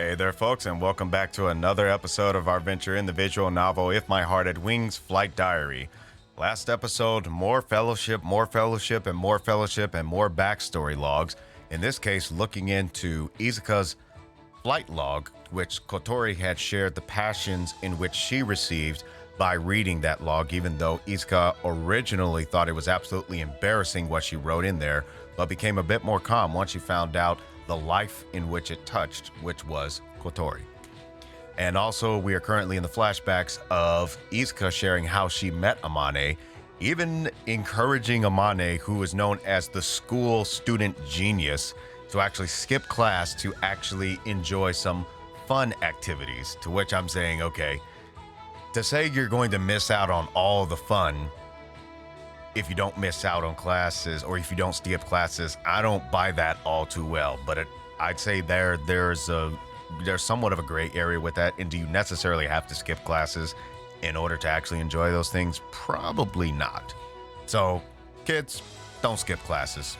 Hey there, folks, and welcome back to another episode of our venture in the visual novel If My Heart Had Wings Flight Diary. Last episode, more fellowship, and more fellowship, and more backstory logs. In this case, looking into Izuka's flight log, which Kotori had shared the passions in which she received by reading that log, even though Izuka originally thought it was absolutely embarrassing what she wrote in there, but became a bit more calm once she found out the life in which it touched, which was Kotori. And also, we are currently in the flashbacks of Izuka sharing how she met Amane, even encouraging Amane, who is known as the school student genius, to actually skip class to actually enjoy some fun activities, to which I'm saying, okay, to say you're going to miss out on all the fun if you don't miss out on classes or if you don't skip classes, I don't buy that all too well. But I'd say there's somewhat of a gray area with that. And do you necessarily have to skip classes in order to actually enjoy those things? Probably not. So, kids, don't skip classes.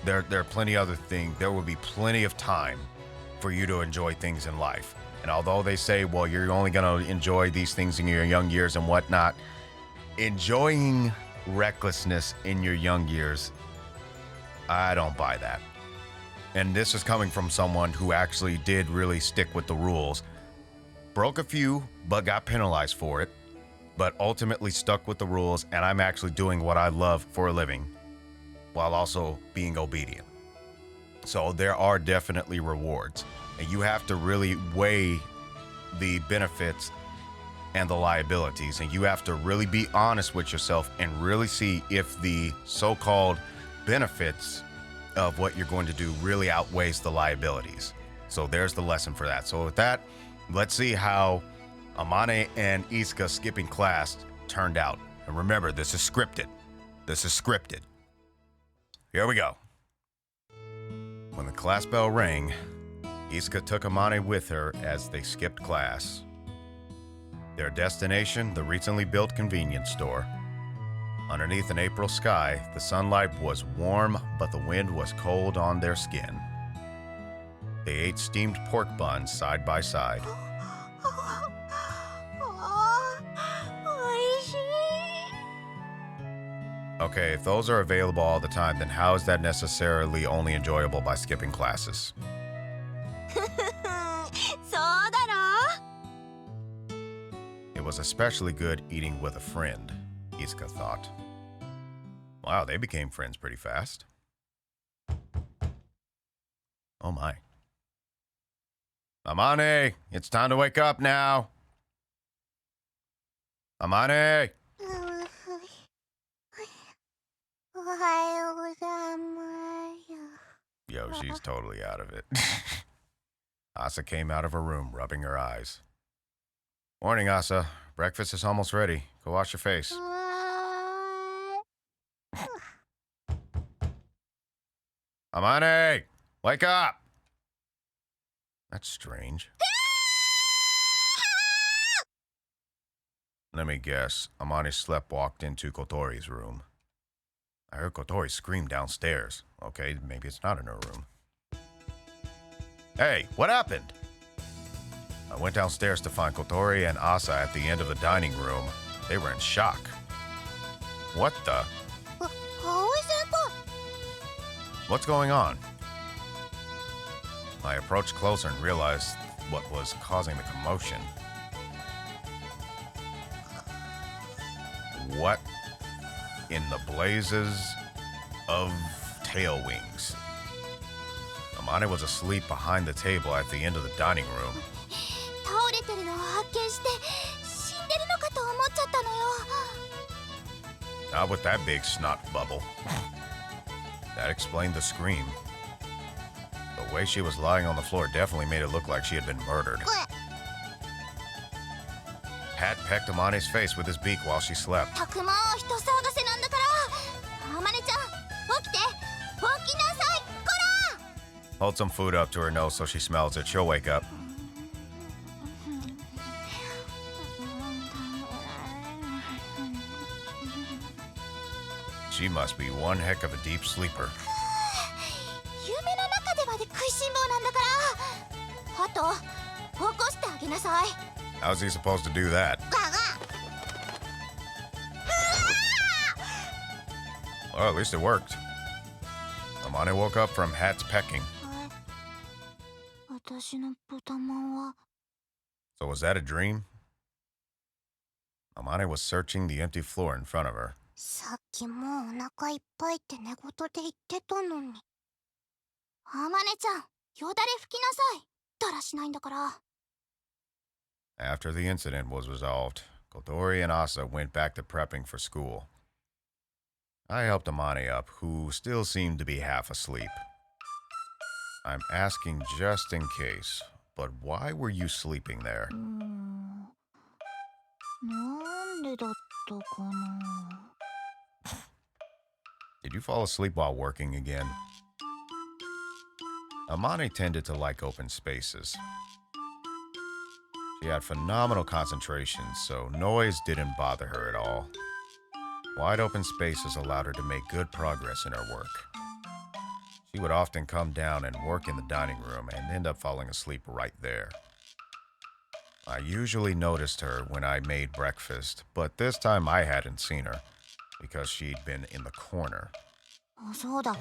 There are plenty other things. There will be plenty of time for you to enjoy things in life. And although they say, well, you're only going to enjoy these things in your young years and whatnot, enjoying recklessness in your young years, I don't buy that. And this is coming from someone who actually did really stick with the rules, broke a few but got penalized for it, but ultimately stuck with the rules, and I'm actually doing what I love for a living while also being obedient. So there are definitely rewards, and you have to really weigh the benefits and the liabilities, and you have to really be honest with yourself and really see if the so-called benefits of what you're going to do really outweighs the liabilities. So there's the lesson for that. So with that, let's see how Amane and Izuka skipping class turned out. And remember, this is scripted. Here we go. When the class bell rang, Izuka took Amane with her as they skipped class. Their destination, the recently built convenience store. Underneath an April sky, the sunlight was warm, but the wind was cold on their skin. They ate steamed pork buns side by side. Okay, if those are available all the time, then how is that necessarily only enjoyable by skipping classes? It was especially good eating with a friend, Izuka thought. Wow, they became friends pretty fast. Oh my. Amane, it's time to wake up now. Amane! Yo, she's totally out of it. Asa came out of her room, rubbing her eyes. Morning, Asa. Breakfast is almost ready. Go wash your face. Amane! Wake up! That's strange. Let me guess. Amane sleptwalked into Kotori's room. I heard Kotori scream downstairs. Okay, maybe it's not in her room. Hey, what happened? I went downstairs to find Kotori and Asa at the end of the dining room. They were in shock. What the? What's going on? I approached closer and realized what was causing the commotion. What in the blazes of tail wings? Amane was asleep behind the table at the end of the dining room. Not with that big snot bubble. That explained the scream. The way she was lying on the floor definitely made it look like she had been murdered. Pat pecked Amane's face with his beak while she slept. Hold some food up to her nose so she smells it. She'll wake up. She must be one heck of a deep sleeper. あと起こしてあげなさい。 How's he supposed to do that? Well, at least it worked. Amane woke up from Hat's pecking. 私の豚まんは So was that a dream? Amane was searching the empty floor in front of her. さっきもうお腹いっぱいって寝言で言ってたのに。あまねちゃん、よだれ拭きなさい。だらしないんだから。 After the incident was resolved, Kotori and Asa went back to prepping for school. I helped Amane up, who still seemed to be half asleep. I'm asking just in case, but why were you sleeping there? なんでだったかな。 Did you fall asleep while working again? Amane tended to like open spaces. She had phenomenal concentration, so noise didn't bother her at all. Wide open spaces allowed her to make good progress in her work. She would often come down and work in the dining room and end up falling asleep right there. I usually noticed her when I made breakfast, but this time I hadn't seen her because she'd been in the corner. そうだ、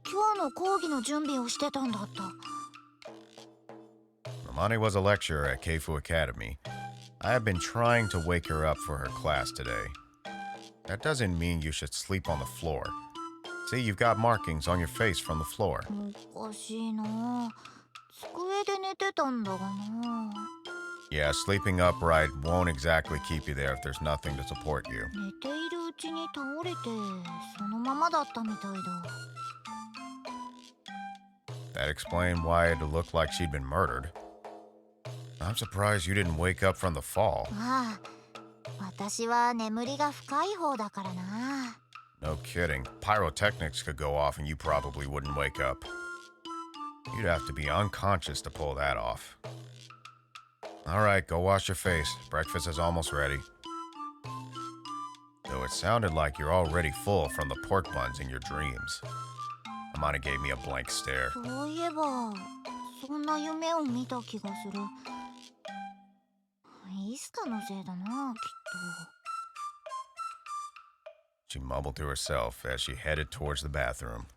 今日の講義の準備をしてたんだった。 Amane was a lecturer at Keifu Academy. I have been trying to wake her up for her class today. That doesn't mean you should sleep on the floor. See, you've got markings on your face from the floor. おかしいな。机で寝てたんだがな。 Yeah, sleeping upright won't exactly keep you there if there's nothing to support you. 寝ているうちに倒れて、そのままだったみたいだ。 That explained why it looked like she'd been murdered. I'm surprised you didn't wake up from the fall. ああ、私は眠りが深い方だからな。 No kidding. Pyrotechnics could go off and you probably wouldn't wake up. You'd have to be unconscious to pull that off. All right, go wash your face. Breakfast is almost ready. Though it sounded like you're already full from the pork buns in your dreams. Amane gave me a blank stare. そういえば、そんな夢を見た気がする。イスカのせいだな、きっと。 She mumbled to herself as she headed towards the bathroom.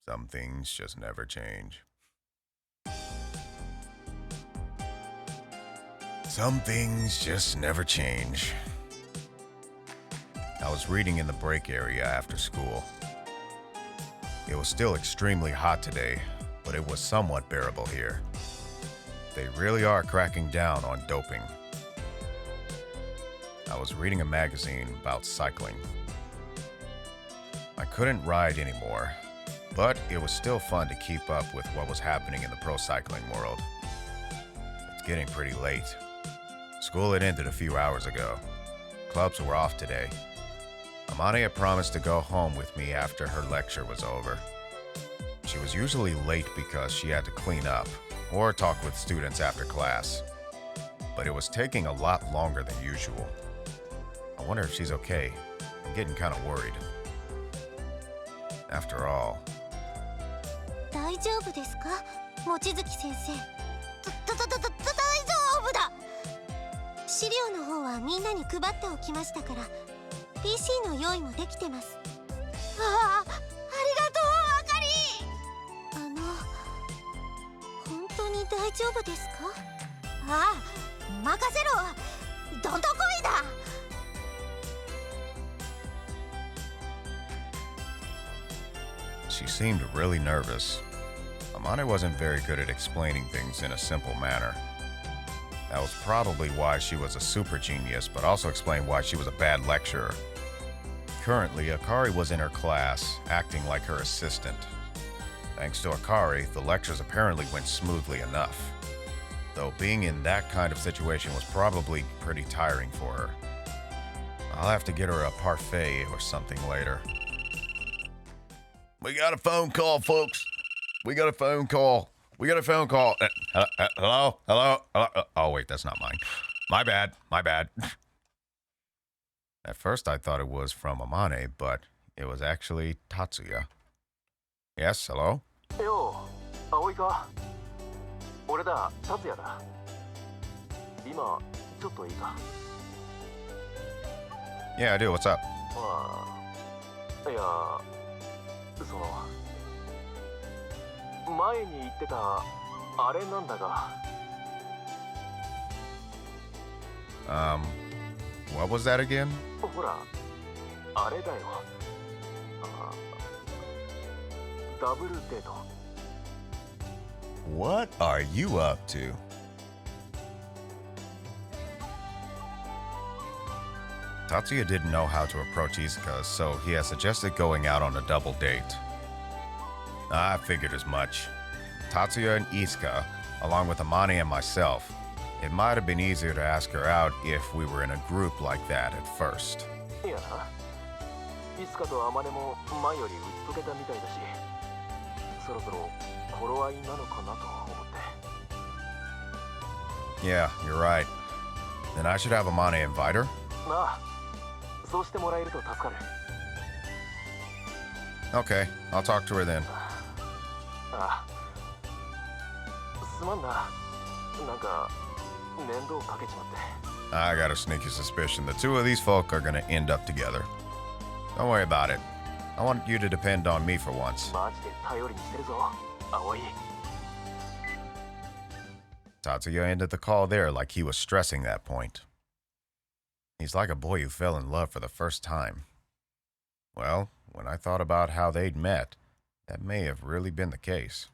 Some things just never change. Some things just never change. I was reading in the break area after school. It was still extremely hot today, but it was somewhat bearable here. They really are cracking down on doping. I was reading a magazine about cycling. I couldn't ride anymore, but it was still fun to keep up with what was happening in the pro cycling world. It's getting pretty late. School had ended a few hours ago. Clubs were off today. Amane had promised to go home with me after her lecture was over. She was usually late because she had to clean up or talk with students after class. But it was taking a lot longer than usual. I wonder if she's okay. I'm getting kind of worried. After all, 大丈夫ですか、望月先生。大丈夫だ。資料の方はみんなに配っておきましたから、PC の用意もできてます。ああ、ありがとう、あかり。本当に大丈夫ですか。ああ、任せろ。どんとこいだ。 she seemed really nervous. Amane wasn't very good at explaining things in a simple manner. That was probably why she was a super genius, but also explained why she was a bad lecturer. Currently, Akari was in her class, acting like her assistant. Thanks to Akari, the lectures apparently went smoothly enough. Though being in that kind of situation was probably pretty tiring for her. I'll have to get her a parfait or something later. We got a phone call, folks. We got a phone call. We got a phone call. Hello? Hello? Oh, wait, that's not mine. My bad. My bad. At first, I thought it was from Amane, but it was actually Tatsuya. Yes, hello? よう、葵か。俺だ、達也だ。今ちょっといいか。 Yeah, I do. What's up? まあ、いや、その前に言ってたあれなんだが。What was that again? ほら、あれだよ。ダブルデート。 What are you up to? Tatsuya didn't know how to approach Izuka, so he had suggested going out on a double date. I figured as much. Tatsuya and Izuka, along with Amane and myself, it might have been easier to ask her out if we were in a group like that at first. いやな、いつかとあまねも前より打っとけたみたいだし、そろそろ頃合いなのかなと思って。 Yeah, you're right. Then I should have Amane invite her? なあ、そうしてもらえると助かる。 Okay, I'll talk to her then. ああ、すまんな。なんか面倒かけちまって。 I got a sneaky suspicion the two of these folk are gonna end up together. Don't worry about it. I want you to depend on me for once. マジで頼りにしてるぞ、葵。 Tatsuya ended the call there like he was stressing that point. He's like a boy who fell in love for the first time. Well, when I thought about how they'd met, that may have really been the case.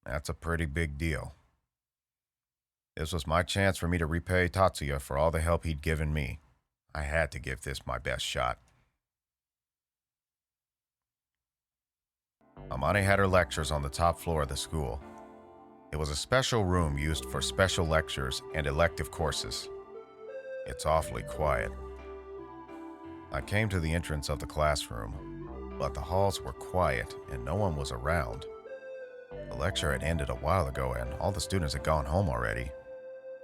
That's a pretty big deal. This was my chance for me to repay Tatsuya for all the help he'd given me. I had to give this my best shot. Amane had her lectures on the top floor of the school. It was a special room used for special lectures and elective courses. It's awfully quiet. I came to the entrance of the classroom, but the halls were quiet and no one was around. The lecture had ended a while ago and all the students had gone home already.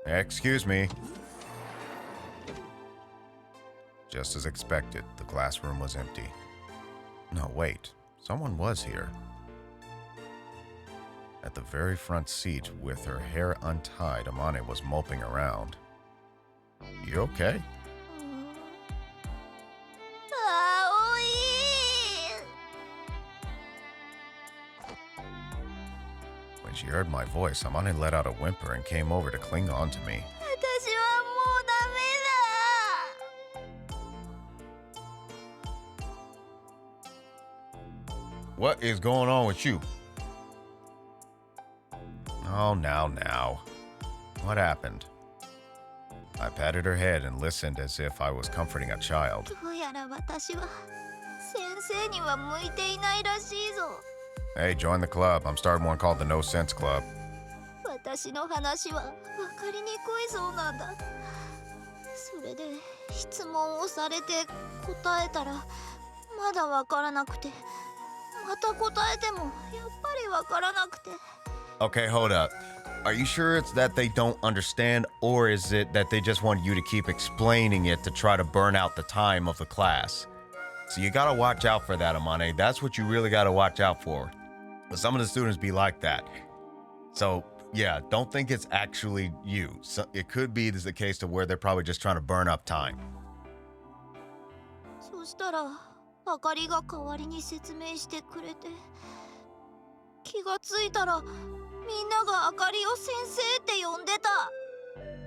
Excuse me. Just as expected, the classroom was empty. No, wait. Someone was here. At the very front seat, with her hair untied, Amane was moping around. You okay? 葵。 When she heard my voice, Amane let out a whimper and came over to cling on to me. 私はもうダメだ。 What is going on with you? Oh, now. What happened? I patted her head and listened as if I was comforting a child. どうやら私は先生には向いていないらしいぞ。 Hey, join the club. I'm starting one called the No Sense Club. 私の話は分かりにくいそうなんだ。それで質問をされて答えたらまだ分からなくて、また答えてもやっぱり分からなくて。 Okay, hold up. Are you sure it's that they don't understand, or is it that they just want you to keep explaining it to try to burn out the time of the class? So you gotta watch out for that, Amane. That's what you really gotta watch out for. But some of the students be like that. So, yeah, don't think it's actually you. So it could be this is the case to where they're probably just trying to burn up time. そしたらあかりが代わりに説明してくれて、気がついたらみんながあかりを先生って呼んでた。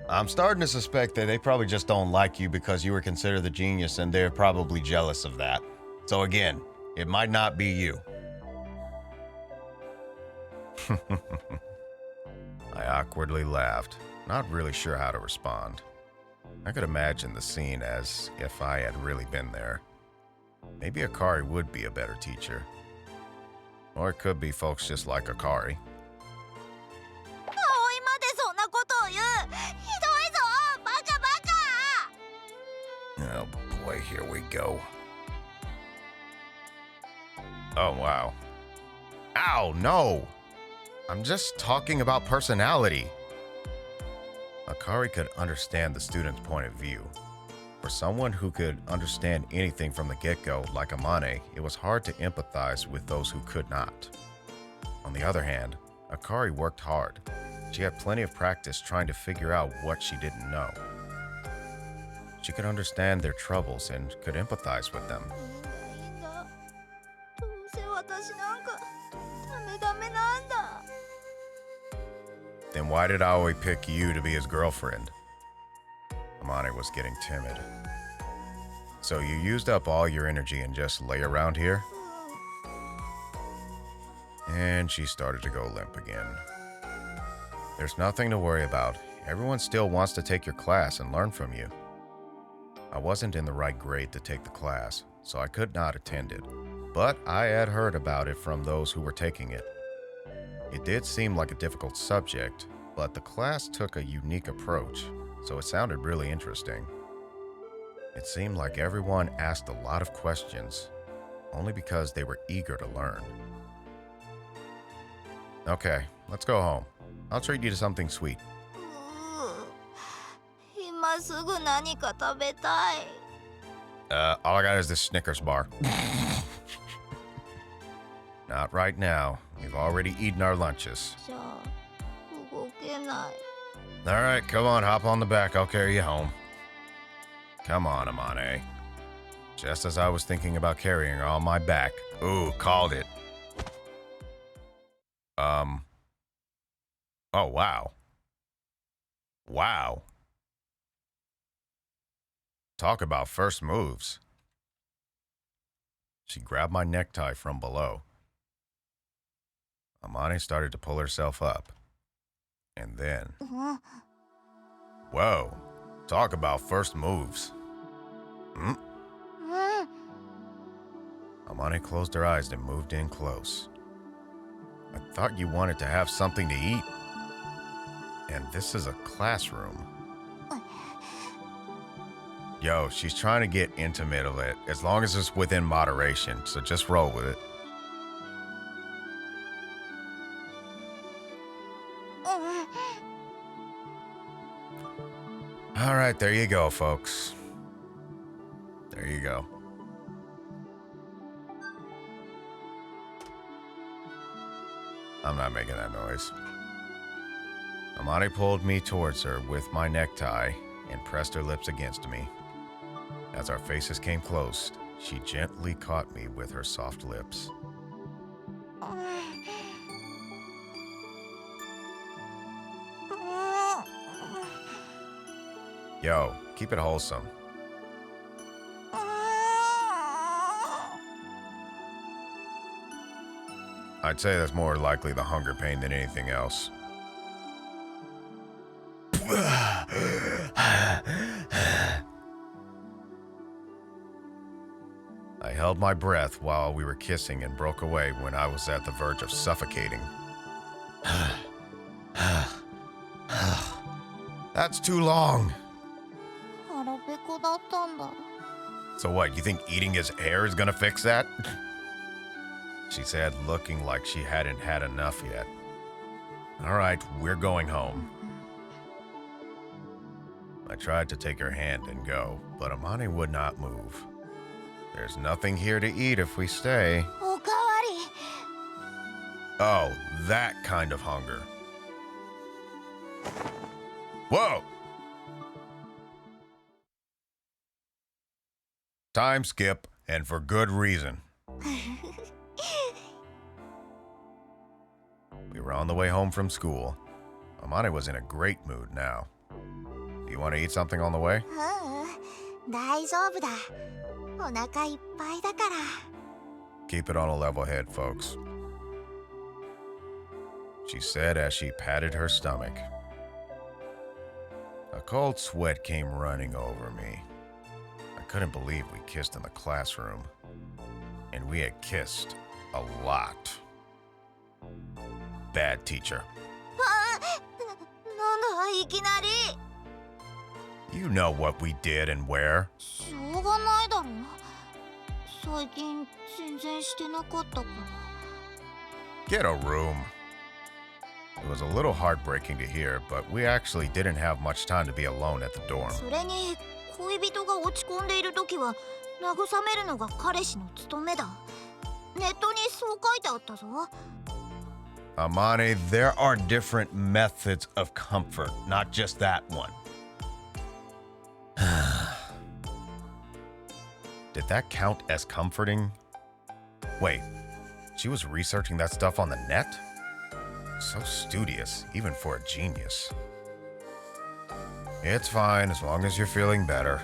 I'm starting to suspect that they probably just don't like you because you were considered the genius and they're probably jealous of that. So again, it might not be you. I awkwardly laughed, not really sure how to respond. I could imagine the scene as if I had really been there. Maybe Akari would be a better teacher. Or it could be folks just like Akari. 葵までそんなことを言う。ひどいぞ、バカバカ。 Oh boy, here we go. Oh wow. Ow, no! I'm just talking about personality. Akari could understand the student's point of view. For someone who could understand anything from the get-go, like Amane, it was hard to empathize with those who could not. On the other hand, Akari worked hard. She had plenty of practice trying to figure out what she didn't know. She could understand their troubles and could empathize with them. いいんだ。どうせ私なんかダメなんだ。 Then why did Aoi pick you to be his girlfriend? Amane was getting timid. So you used up all your energy and just lay around here? And she started to go limp again. There's nothing to worry about. Everyone still wants to take your class and learn from you. I wasn't in the right grade to take the class, so I could not attend it. But I had heard about it from those who were taking it. It did seem like a difficult subject, but the class took a unique approach, so it sounded really interesting. It seemed like everyone asked a lot of questions, only because they were eager to learn. Okay, let's go home. I'll treat you to something sweet. 今すぐ何か食べたい。All I got is this Snickers bar. Not right now. We've already eaten our lunches. じゃあ動けない。 All right, come on, hop on the back. I'll carry you home. Come on, Amane. Just as I was thinking about carrying her on my back. Ooh, called it. Oh, wow. Wow. Talk about first moves. She grabbed my necktie from below. Amane started to pull herself up. And then... Whoa. Talk about first moves. Amane closed her eyes and moved in close. I thought you wanted to have something to eat. And this is a classroom. Yo, she's trying to get intimate with it, as long as it's within moderation, so just roll with it. All right, there you go, folks. There you go. I'm not making that noise. Amane pulled me towards her with my necktie and pressed her lips against me. As our faces came close, she gently caught me with her soft lips. Yo, keep it wholesome. I'd say that's more likely the hunger pain than anything else. I held my breath while we were kissing and broke away when I was at the verge of suffocating. That's too long. 腹ペコだったんだ。 So what, you think eating his hair is gonna fix that? She said, looking like she hadn't had enough yet. All right, we're going home. I tried to take her hand and go, but Amane would not move. There's nothing here to eat if we stay. おかわり。 Oh, that kind of hunger. Whoa! Time skip, and for good reason. We were on the way home from school. Amane was in a great mood now. Do you want to eat something on the way? 大丈夫だ。お腹いっぱいだから。 Keep it on a level head, folks. She said as she patted her stomach. A cold sweat came running over me. I couldn't believe we kissed in the classroom. And we had kissed a lot. Bad teacher. なんだいきなり。 You know what we did and where. しょうがないだろ。最近全然してなかったから。 Get a room. It was a little heartbreaking to hear, but we actually didn't have much time to be alone at the dorm. それに恋人が落ち込んでいる時は慰めるのが彼氏の務めだ。ネットにそう書いてあったぞ。Amane, there are different methods of comfort, not just that one. Did that count as comforting? Wait, she was researching that stuff on the net? So studious, even for a genius. It's fine, as long as you're feeling better.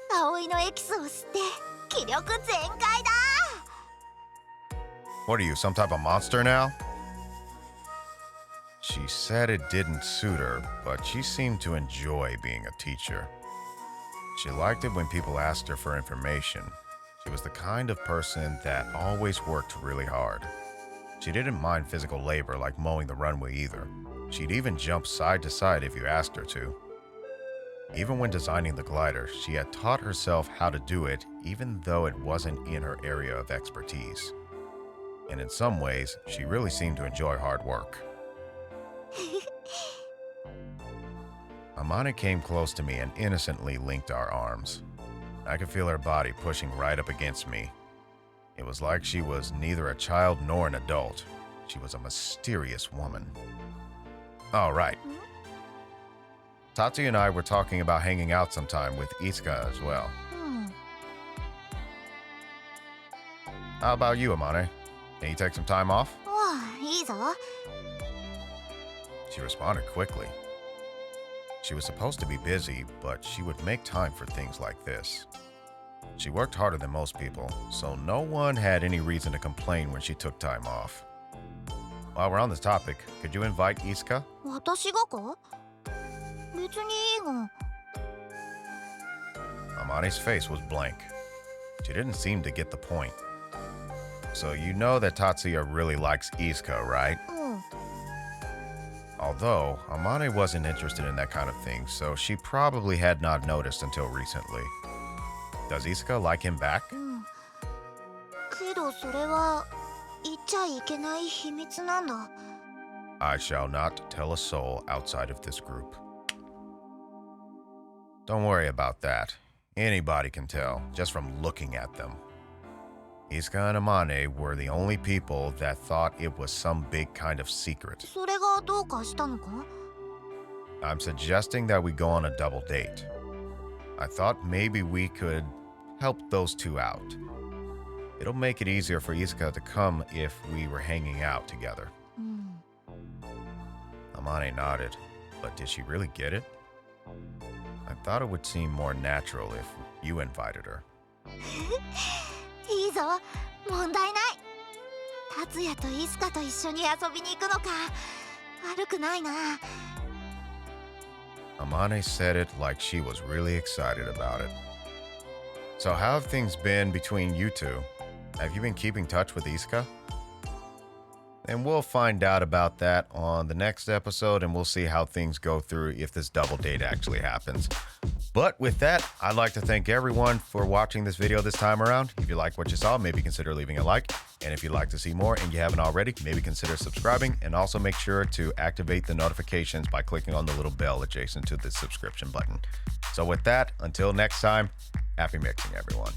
葵のエキスを吸って気力全開だ。 What are you, some type of monster now? She said it didn't suit her, but she seemed to enjoy being a teacher. She liked it when people asked her for information. She was the kind of person that always worked really hard. She didn't mind physical labor like mowing the runway either. She'd even jump side to side if you asked her to. Even when designing the glider, she had taught herself how to do it even though it wasn't in her area of expertise. And in some ways, she really seemed to enjoy hard work. Amane came close to me and innocently linked our arms. I could feel her body pushing right up against me. It was like she was neither a child nor an adult. She was a mysterious woman. All right. Tatsuya and I were talking about hanging out sometime with Isuka as well. How about you, Amane? Can you take some time off? おう、いいぞ。 She responded quickly. She was supposed to be busy, but she would make time for things like this. She worked harder than most people, so no one had any reason to complain when she took time off. While we're on this topic, could you invite Isuka? 私がか？別にいいが。 Amane's face was blank. She didn't seem to get the point. So you know that Tatsuya really likes Isuka, right? うん。 Although, Amane wasn't interested in that kind of thing, so she probably had not noticed until recently. Does Isuka like him back? うん。けどそれは言っちゃいけない秘密なんだ。 I shall not tell a soul outside of this group. Don't worry about that. Anybody can tell, just from looking at them. Isuka and Amane were the only people that thought it was some big kind of secret. それがどうかしたのか？ I'm suggesting that we go on a double date. I thought maybe we could help those two out. It'll make it easier for Isuka to come if we were hanging out together. うん。 Amane nodded, but did she really get it? I thought it would seem more natural if you invited her. いいぞ、問題ない。達也とイスカと一緒に遊びに行くのか。悪くないな。 Amane said it like she was really excited about it. So how have things been between you two? Have you been keeping touch with Isuka? And we'll find out about that on the next episode, and we'll see how things go through if this double date actually happens. But with that, I'd like to thank everyone for watching this video this time around. If you like what you saw, maybe consider leaving a like. And if you'd like to see more and you haven't already, maybe consider subscribing. And also make sure to activate the notifications by clicking on the little bell adjacent to the subscription button. So with that, until next time, happy mixing, everyone.